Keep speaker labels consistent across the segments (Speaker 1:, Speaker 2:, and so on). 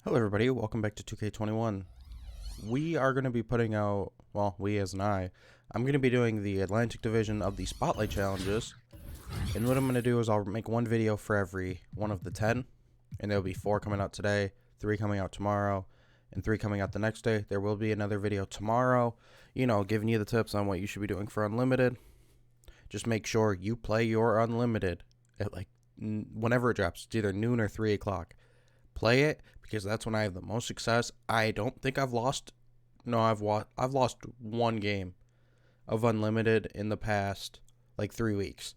Speaker 1: Hello everybody, welcome back to 2K21. We are going to be putting out, well, we as in I'm going to be doing the Atlantic Division of the Spotlight Challenges. And what I'm going to do is I'll make one video for every one of the 10. And there'll be 4 coming out today, 3 coming out tomorrow, and 3 coming out the next day. There will be another video tomorrow, giving you the tips on what you should be doing for Unlimited. Just make sure you play your Unlimited at whenever it drops. It's either noon or 3 o'clock. Play it because that's when I have the most success. I don't think I've lost. No, I've lost one game of Unlimited in the past 3 weeks,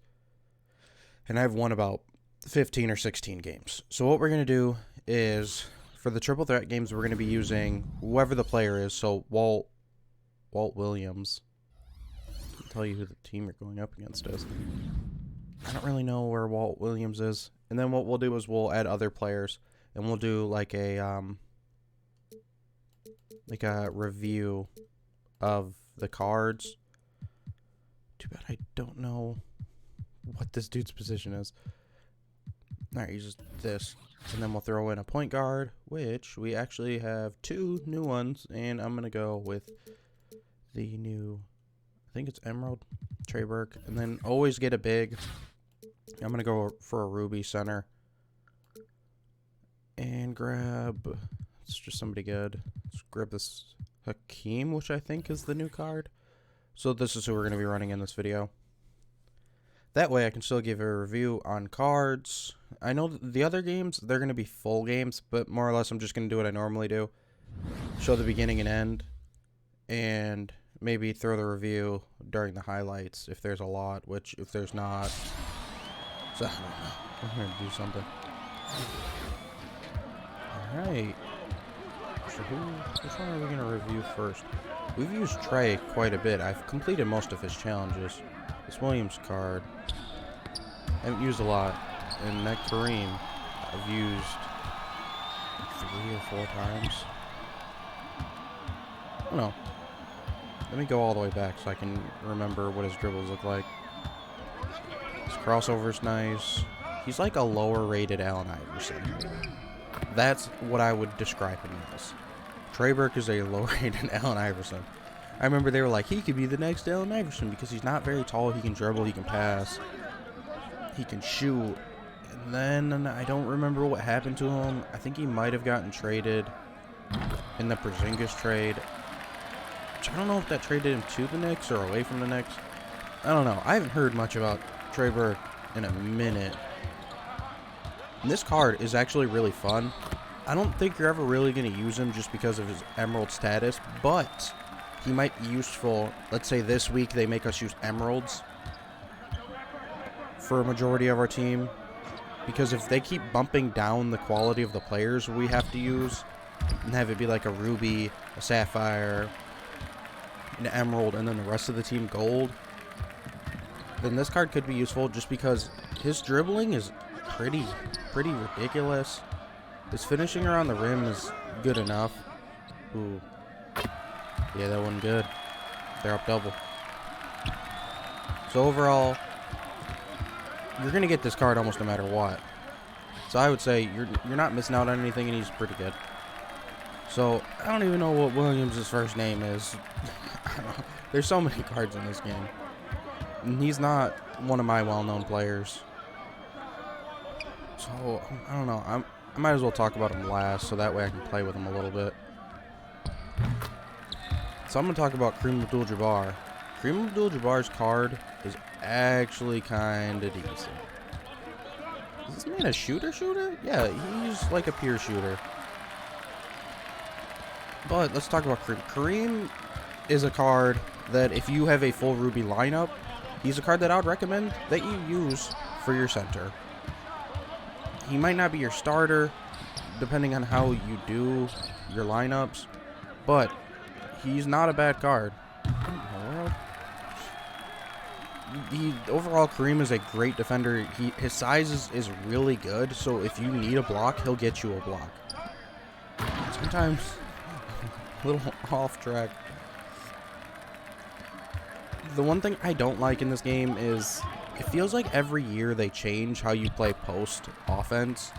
Speaker 1: and I've won about 15 or 16 games. So what we're gonna do is for the triple threat games, we're gonna be using whoever the player is. So Walt Williams. I'll tell you who the team you're going up against is. I don't really know where Walt Williams is. And then what we'll do is we'll add other players. And we'll do like a review of the cards. Too bad I don't know what this dude's position is. Alright, he's just this. And then we'll throw in a point guard, which we actually have 2 new ones. And I'm going to go with the new, I think it's Emerald, Trey Burke. And then always get a big. I'm going to go for a Ruby center. And grab, it's just somebody good. Let's grab this Hakeem, which I think is the new card. So this is who we're going to be running in this video. That way I can still give a review on cards. I know the other games, they're going to be full games, but more or less I'm just going to do what I normally do. Show the beginning and end. And maybe throw the review during the highlights if there's a lot, which if there's not, so I don't know. I'm going to do something. Alright, so which one are we going to review first? We've used Trey quite a bit. I've completed most of his challenges. This Williams card, I haven't used a lot. And that Kareem, I've used 3 or 4 times. I don't know. Let me go all the way back so I can remember what his dribbles look like. His crossover's nice. He's like a lower rated Allen Iverson. That's what I would describe him as. Trey Burke is a low-rated Allen Iverson. I remember they were like, he could be the next Allen Iverson because he's not very tall. He can dribble, he can pass, he can shoot. And then I don't remember what happened to him. I think he might have gotten traded in the Porzingis trade. Which I don't know if that traded him to the Knicks or away from the Knicks. I don't know. I haven't heard much about Trey Burke in a minute. And this card is actually really fun. I don't think you're ever really going to use him just because of his Emerald status, but he might be useful. Let's say this week they make us use Emeralds for a majority of our team, because if they keep bumping down the quality of the players we have to use and have it be like a Ruby, a Sapphire, an Emerald, and then the rest of the team Gold, then this card could be useful just because his dribbling is pretty ridiculous. His finishing around the rim is good enough. Ooh. Yeah, that wasn't good. They're up double. So overall, you're going to get this card almost no matter what. So I would say you're not missing out on anything, and he's pretty good. So I don't even know what Williams' first name is. I don't know. There's so many cards in this game. And he's not one of my well-known players. So, I don't know. I might as well talk about him last, so that way I can play with him a little bit. So I'm going to talk about Kareem Abdul-Jabbar. Kareem Abdul-Jabbar's card is actually kind of decent. Is this man a shooter? Yeah, he's like a pure shooter. But let's talk about Kareem. Kareem is a card that if you have a full Ruby lineup, he's a card that I would recommend that you use for your center. He might not be your starter, depending on how you do your lineups, but he's not a bad card. Overall, Kareem is a great defender. His size is really good, so if you need a block, he'll get you a block. Sometimes a little off track. The one thing I don't like in this game is it feels like every year they change how you play post offense.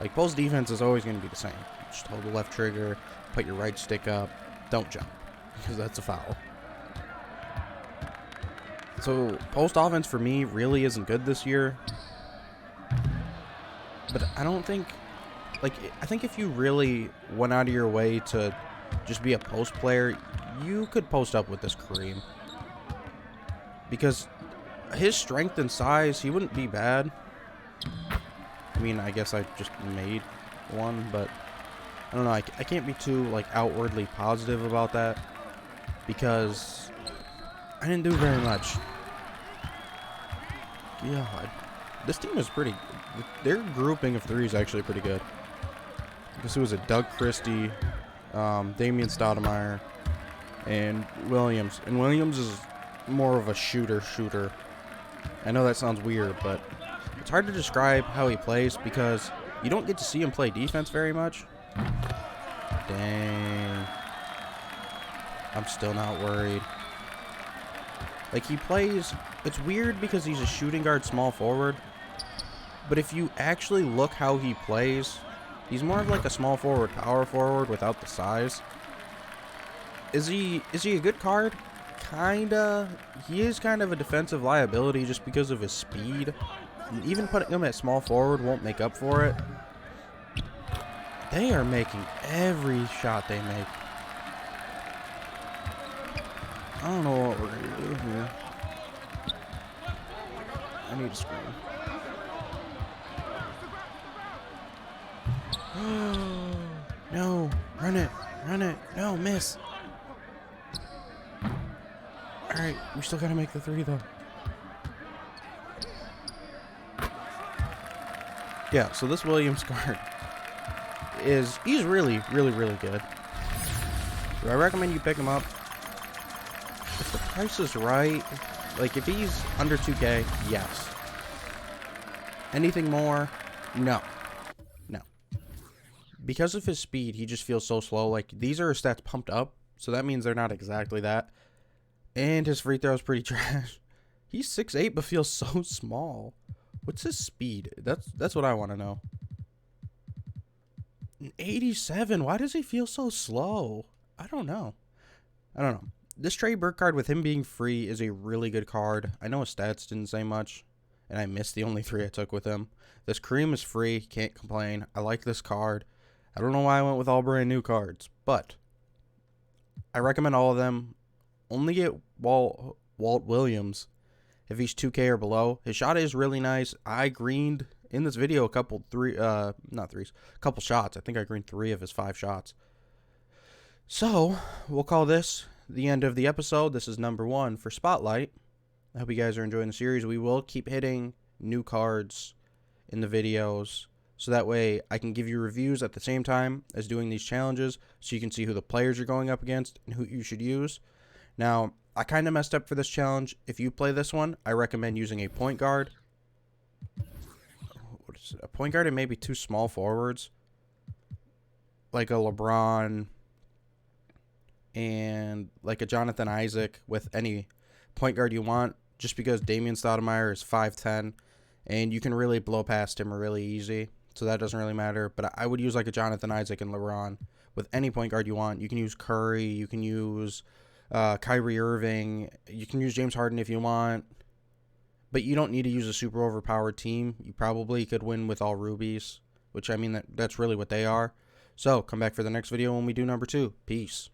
Speaker 1: Like, Bull's defense is always going to be the same. Just hold the left trigger, put your right stick up, don't jump, because that's a foul. So, post offense for me really isn't good this year. But I don't think, like, I think if you really went out of your way to just be a post player, you could post up with this Kareem. Because his strength and size, he wouldn't be bad. I mean, I guess I just made one, but I don't know. I can't be too, like, outwardly positive about that because I didn't do very much. God, this team is pretty. Their grouping of three is actually pretty good. I guess it was a Doug Christie, Damian Stoudemire, and Williams. And Williams is more of a shooter. I know that sounds weird, but it's hard to describe how he plays because you don't get to see him play defense very much. Dang. I'm still not worried. Like, he plays, it's weird because he's a shooting guard, small forward. But if you actually look how he plays, he's more of like a small forward, power forward without the size. Is he a good card? Kinda. He is kind of a defensive liability just because of his speed. And even putting him at small forward won't make up for it. They are making every shot they make. I don't know what we're going to do here. I need to scream. No. Run it. No, miss. Alright, we still got to make the three, though. Yeah, so this Williams card he's really good. Do I recommend you pick him up? If the price is right, like if he's under 2K, yes. Anything more, no. Because of his speed, he just feels so slow. Like, these are his stats pumped up, so that means they're not exactly that. And his free throw is pretty trash. He's 6'8", but feels so small. What's his speed? That's what I want to know. 87. Why does he feel so slow? I don't know. This Trey Burke card with him being free is a really good card. I know his stats didn't say much, and I missed the only three I took with him. This Kareem is free. Can't complain. I like this card. I don't know why I went with all brand new cards, but I recommend all of them. Only get Walt Williams if he's 2K or below. His shot is really nice. I greened in this video a couple shots. I think I greened 3 of his 5 shots. So, we'll call this the end of the episode. This is number 1 for Spotlight. I hope you guys are enjoying the series. We will keep hitting new cards in the videos, so that way I can give you reviews at the same time as doing these challenges, so you can see who the players you're going up against and who you should use. Now, I kind of messed up for this challenge. If you play this one, I recommend using a point guard. What is it? A point guard and maybe 2 small forwards, like a LeBron and like a Jonathan Isaac with any point guard you want, just because Damian Stoudemire is 5'10", and you can really blow past him really easy, so that doesn't really matter. But I would use like a Jonathan Isaac and LeBron with any point guard you want. You can use Curry, you can use Kyrie Irving, you can use James Harden if you want, but you don't need to use a super overpowered team. You probably could win with all rubies, which I mean that's really what they are. So come back for the next video when we do number 2. Peace.